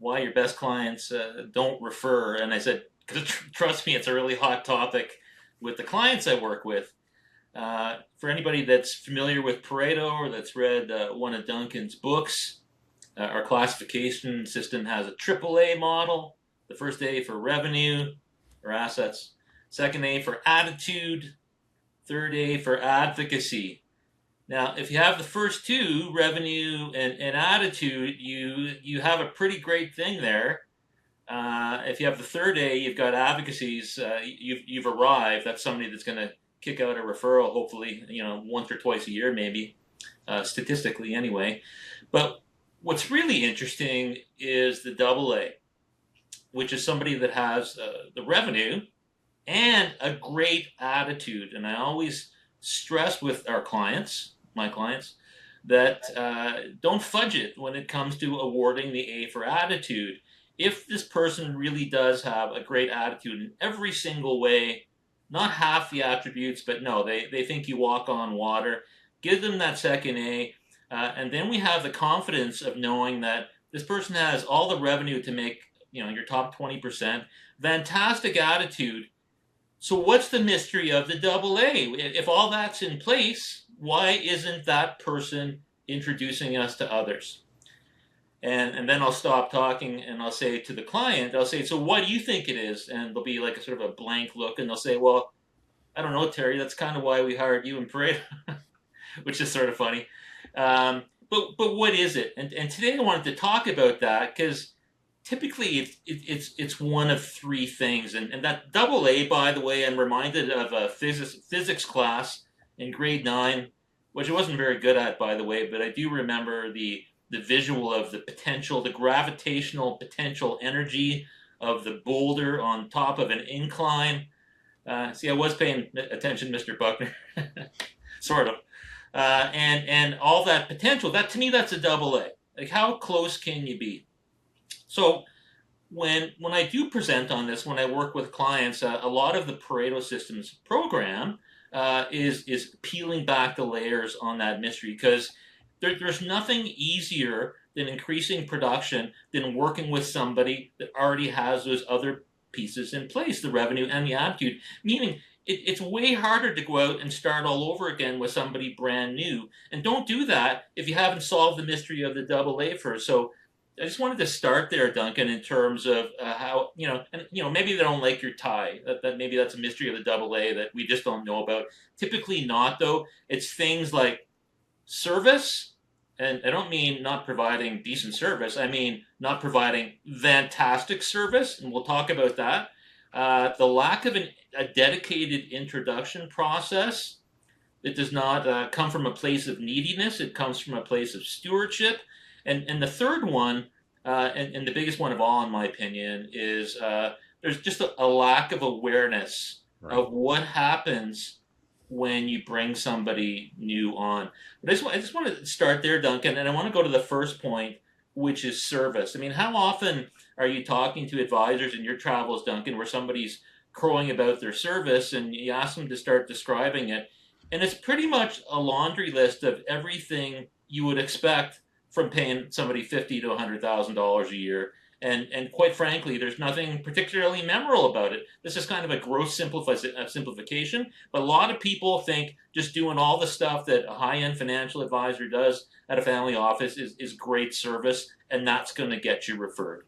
why your best clients don't refer. And I said, because trust me, it's a really hot topic with the clients I work with. For anybody that's familiar with Pareto or that's read one of Duncan's books, our classification system has a AAA model. The first A for revenue or assets, second A for attitude, third A for advocacy. Now, if you have the first two, revenue and attitude, you have a pretty great thing there. If you have the third A, you've got advocacies. You've arrived. That's somebody that's going to kick out a referral, hopefully, once or twice a year, maybe, statistically anyway. But what's really interesting is the double A, which is somebody that has the revenue and a great attitude. And I always stress with my clients, that don't fudge it when it comes to awarding the A for attitude. If this person really does have a great attitude in every single way, not half the attributes, but no, they think you walk on water, give them that second A. And then we have the confidence of knowing that this person has all the revenue to make, your top 20%, fantastic attitude. So what's the mystery of the double A? If all that's in place, why isn't that person introducing us to others? And then I'll stop talking and I'll say to the client, so what do you think it is? And there'll be like a sort of a blank look and they'll say, well, I don't know, Terry, that's kind of why we hired you in Pareto, which is sort of funny. But what is it? And today I wanted to talk about that because typically it's one of three things. And that double A, by the way, I'm reminded of a physics class in grade 9, which I wasn't very good at, by the way, but I do remember the visual of the potential, the gravitational potential energy of the boulder on top of an incline. See, I was paying attention, Mr. Buckner, sort of. And all that potential, that to me, that's a double A. Like, how close can you be? So when I do present on this, when I work with clients, a lot of the Pareto Systems program is peeling back the layers on that mystery, because there's nothing easier than increasing production than working with somebody that already has those other pieces in place, the revenue and the attitude. Meaning, it's way harder to go out and start all over again with somebody brand new. And don't do that if you haven't solved the mystery of the double A first. So I just wanted to start there, Duncan, in terms of how, maybe they don't like your tie. That maybe that's a mystery of the double A that we just don't know about. Typically not, though. It's things like service, and I don't mean not providing decent service. I mean not providing fantastic service, and we'll talk about that. The lack of a dedicated introduction process. It does not come from a place of neediness. It comes from a place of stewardship. And the third one, and the biggest one of all, in my opinion, is there's just a lack of awareness of what happens when you bring somebody new on. But I just want to start there, Duncan, and I want to go to the first point, which is service. I mean, how often are you talking to advisors in your travels, Duncan, where somebody's crowing about their service and you ask them to start describing it, and it's pretty much a laundry list of everything you would expect from paying somebody $50,000 to $100,000 a year. And quite frankly, there's nothing particularly memorable about it. This is kind of a gross simplification, but a lot of people think just doing all the stuff that a high-end financial advisor does at a family office is great service, and that's going to get you referred.